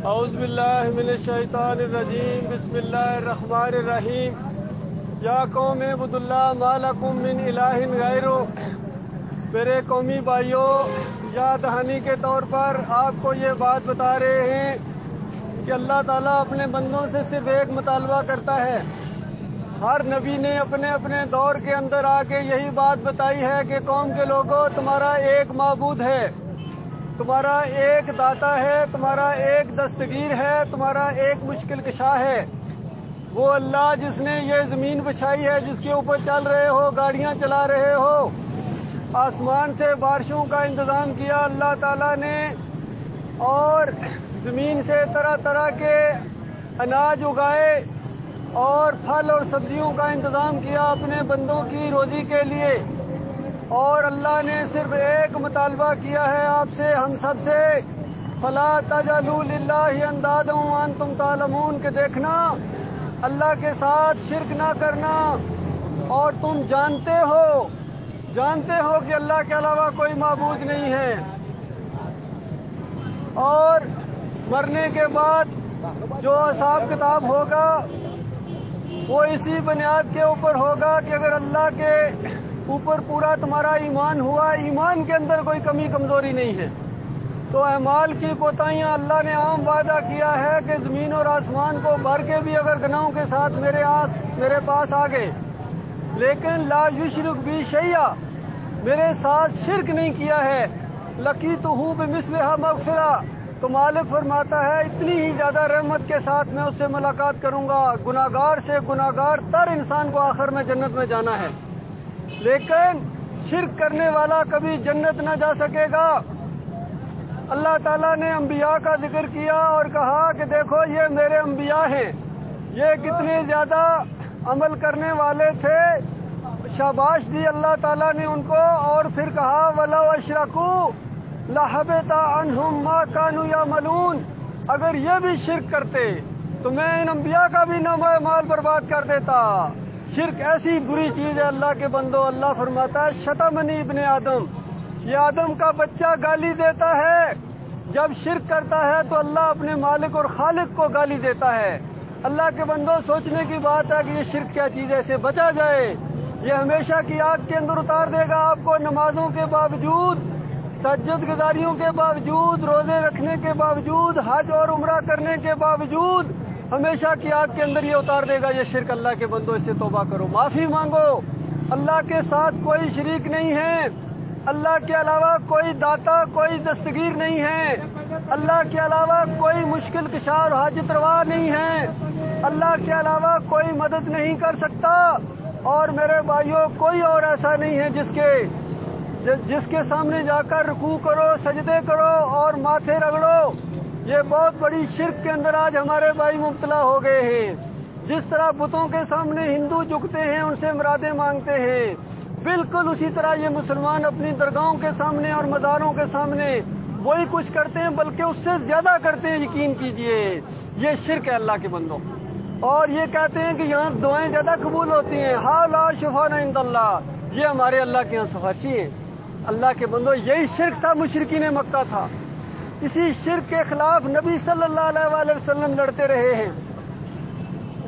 اعوذ باللہ من الشیطان الرجیم بسم اللہ الرحمن الرحیم یا قوم اعبدوا اللہ ما لکم من الہ غیرہ۔ میرے قومی بھائیوں، یاد دہانی کے طور پر آپ کو یہ بات بتا رہے ہیں کہ اللہ تعالیٰ اپنے بندوں سے صرف ایک مطالبہ کرتا ہے۔ ہر نبی نے اپنے اپنے دور کے اندر آ کے یہی بات بتائی ہے کہ قوم کے لوگوں، تمہارا ایک معبود ہے، تمہارا ایک داتا ہے، تمہارا ایک دستگیر ہے، تمہارا ایک مشکل کشا ہے۔ وہ اللہ جس نے یہ زمین بچھائی ہے، جس کے اوپر چل رہے ہو، گاڑیاں چلا رہے ہو، آسمان سے بارشوں کا انتظام کیا اللہ تعالیٰ نے، اور زمین سے طرح طرح کے اناج اگائے اور پھل اور سبزیوں کا انتظام کیا اپنے بندوں کی روزی کے لیے۔ اور اللہ نے صرف ایک مطالبہ کیا ہے آپ سے، ہم سب سے، فَلَا تَجْعَلُوا لِلَّهِ أَنْدَادًا وَأَنْتُمْ تَعْلَمُونَ، کہ دیکھنا اللہ کے ساتھ شرک نہ کرنا، اور تم جانتے ہو کہ اللہ کے علاوہ کوئی معبود نہیں ہے۔ اور مرنے کے بعد جو حساب کتاب ہوگا وہ اسی بنیاد کے اوپر ہوگا کہ اگر اللہ کے اوپر پورا تمہارا ایمان ہوا، ایمان کے اندر کوئی کمی کمزوری نہیں ہے، تو اعمال کی کوتاہیاں اللہ نے عام وعدہ کیا ہے کہ زمین اور آسمان کو بھر کے بھی اگر گناہوں کے ساتھ میرے پاس آ گئے، لیکن لا یشرک بی شیئا، میرے ساتھ شرک نہیں کیا ہے، لقیتہ بمثلھا مغفرہ، تو مالک فرماتا ہے اتنی ہی زیادہ رحمت کے ساتھ میں اس سے ملاقات کروں گا۔ گناہگار سے گناہگار تر انسان کو آخر میں جنت میں جانا ہے، لیکن شرک کرنے والا کبھی جنت نہ جا سکے گا۔ اللہ تعالیٰ نے انبیاء کا ذکر کیا اور کہا کہ دیکھو یہ میرے انبیاء ہیں، یہ کتنے زیادہ عمل کرنے والے تھے، شاباش دی اللہ تعالیٰ نے ان کو، اور پھر کہا وَلَوْ أَشْرَكُوا لَحَبِطَ عَنْهُمْ مَا كَانُوا يَعْمَلُونَ، اگر یہ بھی شرک کرتے تو میں ان انبیاء کا بھی نام مال برباد کر دیتا۔ شرک ایسی بری چیز ہے اللہ کے بندو، اللہ فرماتا ہے شتمنی ابن آدم، یہ آدم کا بچہ گالی دیتا ہے۔ جب شرک کرتا ہے تو اللہ اپنے مالک اور خالق کو گالی دیتا ہے۔ اللہ کے بندو، سوچنے کی بات ہے کہ یہ شرک کیا چیز ہے، اسے بچا جائے، یہ ہمیشہ کی آگ کے اندر اتار دے گا آپ کو۔ نمازوں کے باوجود، تہجد گزاریوں کے باوجود، روزے رکھنے کے باوجود، حج اور عمرہ کرنے کے باوجود ہمیشہ کی آگ کے اندر یہ اتار دے گا یہ شرک۔ اللہ کے بندو، اس سے توبہ کرو، معافی مانگو۔ اللہ کے ساتھ کوئی شریک نہیں ہے، اللہ کے علاوہ کوئی داتا، کوئی دستگیر نہیں ہے، اللہ کے علاوہ کوئی مشکل کشا اور حاجت روا نہیں ہے، اللہ کے علاوہ کوئی مدد نہیں کر سکتا۔ اور میرے بھائیوں، کوئی اور ایسا نہیں ہے جس کے سامنے جا کر رکوع کرو، سجدے کرو اور ماتھے رگڑو۔ یہ بہت بڑی شرک کے اندر آج ہمارے بھائی مبتلا ہو گئے ہیں۔ جس طرح بتوں کے سامنے ہندو جھکتے ہیں، ان سے مرادیں مانگتے ہیں، بالکل اسی طرح یہ مسلمان اپنی درگاہوں کے سامنے اور مزاروں کے سامنے وہی کچھ کرتے ہیں، بلکہ اس سے زیادہ کرتے ہیں، یقین کیجئے۔ یہ شرک ہے اللہ کے بندوں، اور یہ کہتے ہیں کہ یہاں دعائیں زیادہ قبول ہوتی ہیں، لا شفاء عند اللہ، یہ ہمارے اللہ کے یہاں سفارشی ہیں۔ اللہ کے بندو، یہی شرک تھا، مشرکین مکہ تھا۔ اسی شرک کے خلاف نبی صلی اللہ علیہ وآلہ وسلم لڑتے رہے ہیں۔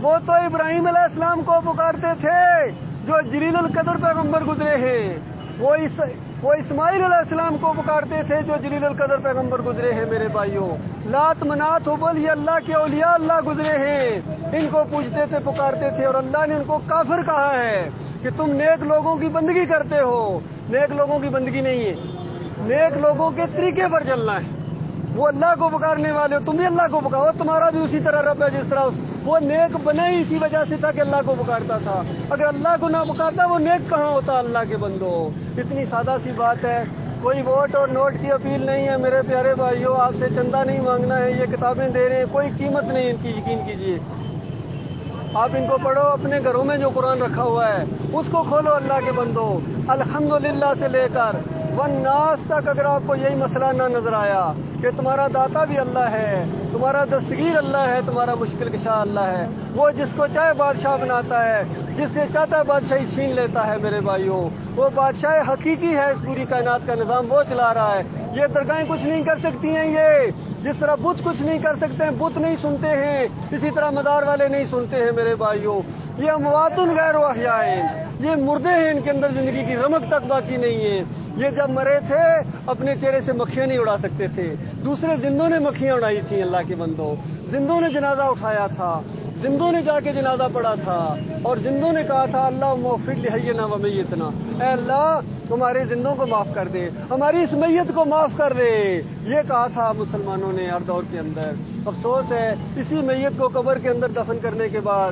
وہ تو ابراہیم علیہ السلام کو پکارتے تھے جو جلیل القدر پیغمبر گزرے ہیں، وہ اسماعیل علیہ السلام کو پکارتے تھے جو جلیل القدر پیغمبر گزرے ہیں۔ میرے بھائیوں، لات منات حبل، یہ اللہ کے اولیاء اللہ گزرے ہیں، ان کو پوجتے تھے، پکارتے تھے، اور اللہ نے ان کو کافر کہا ہے کہ تم نیک لوگوں کی بندگی کرتے ہو۔ نیک لوگوں کی بندگی نہیں ہے، نیک لوگوں کے طریقے پر چلنا ہے۔ وہ اللہ کو پکارنے والے ہو، تم بھی اللہ کو پکارو، تمہارا بھی اسی طرح رب ہے جس طرح وہ نیک بنا ہی اسی وجہ سے تھا کہ اللہ کو پکارتا تھا۔ اگر اللہ کو نہ پکارتا وہ نیک کہاں ہوتا؟ اللہ کے بندو، اتنی سادہ سی بات ہے، کوئی ووٹ اور نوٹ کی اپیل نہیں ہے میرے پیارے بھائیوں، آپ سے چندہ نہیں مانگنا ہے، یہ کتابیں دے رہے ہیں، کوئی قیمت نہیں ان کی، یقین کیجئے۔ آپ ان کو پڑھو، اپنے گھروں میں جو قرآن رکھا ہوا ہے اس کو کھولو اللہ کے بندو، الحمدللہ سے لے کر والناس تک اگر آپ کو یہی مسئلہ نہ نظر آیا کہ تمہارا داتا بھی اللہ ہے، تمہارا دستگیر اللہ ہے، تمہارا مشکل کشا اللہ ہے، وہ جس کو چاہے بادشاہ بناتا ہے، جس سے چاہتا ہے بادشاہی چھین لیتا ہے۔ میرے بھائیوں، وہ بادشاہ حقیقی ہے، اس پوری کائنات کا نظام وہ چلا رہا ہے۔ یہ درگاہیں کچھ نہیں کر سکتی ہیں. یہ جس طرح بت کچھ نہیں کر سکتے ہیں, بت نہیں سنتے ہیں, اسی طرح مزار والے نہیں سنتے ہیں میرے بھائیوں. یہ اموات غیر احیاء ہیں, یہ مردے ہیں, ان کے اندر زندگی کی رمق تک باقی نہیں ہے. یہ جب مرے تھے اپنے چہرے سے مکھیاں نہیں اڑا سکتے تھے, دوسرے زندوں نے مکھیاں اڑائی تھیں. اللہ کے بندوں, زندوں نے جنازہ اٹھایا تھا, زندوں نے جا کے جنازہ پڑھا تھا, اور زندوں نے کہا تھا اللہ مغفر لحینا و میتنا, اے اللہ ہمارے زندوں کو معاف کر دے, ہماری اس میت کو معاف کر دے. یہ کہا تھا مسلمانوں نے ہر دور کے اندر. افسوس ہے اسی میت کو قبر کے اندر دفن کرنے کے بعد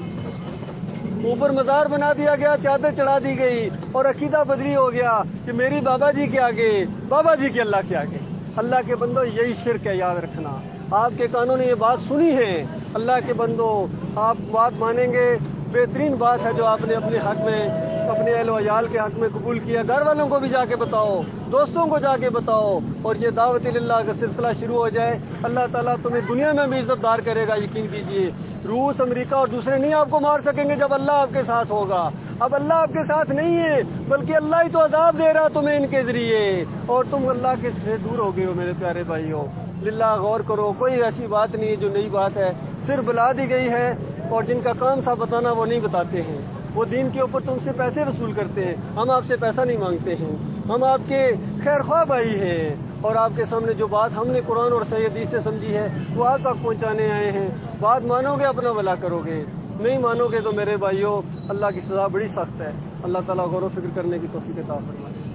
اوپر مزار بنا دیا گیا, چادر چڑھا دی گئی, اور عقیدہ بدلی ہو گیا کہ میری بابا جی کے آگے, بابا جی کے اللہ کے آگے. اللہ کے بندو یہی شرک ہے, یاد رکھنا. آپ کے کانوں نے یہ بات سنی ہے, اللہ کے بندو آپ بات مانیں گے. بہترین بات ہے جو آپ نے اپنے حق میں, اپنے اہل و عیال کے حق میں قبول کیا. گھر والوں کو بھی جا کے بتاؤ, دوستوں کو جا کے بتاؤ, اور یہ دعوت اللہ کا سلسلہ شروع ہو جائے. اللہ تعالیٰ تمہیں دنیا میں بھی عزت دار کرے گا, یقین کیجیے. روس, امریکہ اور دوسرے نہیں آپ کو مار سکیں گے جب اللہ آپ کے ساتھ ہوگا. اب اللہ آپ کے ساتھ نہیں ہے, بلکہ اللہ ہی تو عذاب دے رہا تمہیں ان کے ذریعے, اور تم اللہ کے سے دور ہو گئے ہو. میرے پیارے بھائیوں, للہ غور کرو. کوئی ایسی بات نہیں ہے جو نئی بات ہے, صرف بلا دی گئی ہے, اور جن کا کام تھا بتانا وہ نہیں بتاتے ہیں. وہ دین کے اوپر تم سے پیسے وصول کرتے ہیں. ہم آپ سے پیسہ نہیں مانگتے ہیں, ہم آپ کے خیر خواہ بھائی ہیں, اور آپ کے سامنے جو بات ہم نے قرآن اور صحیح حدیث سے سمجھی ہے وہ آپ تک پہنچانے آئے ہیں. بات مانو گے اپنا بھلا کرو گے, نہیں مانو گے تو میرے بھائیوں اللہ کی سزا بڑی سخت ہے. اللہ تعالیٰ غور و فکر کرنے کی توفیق عطا فرمائے.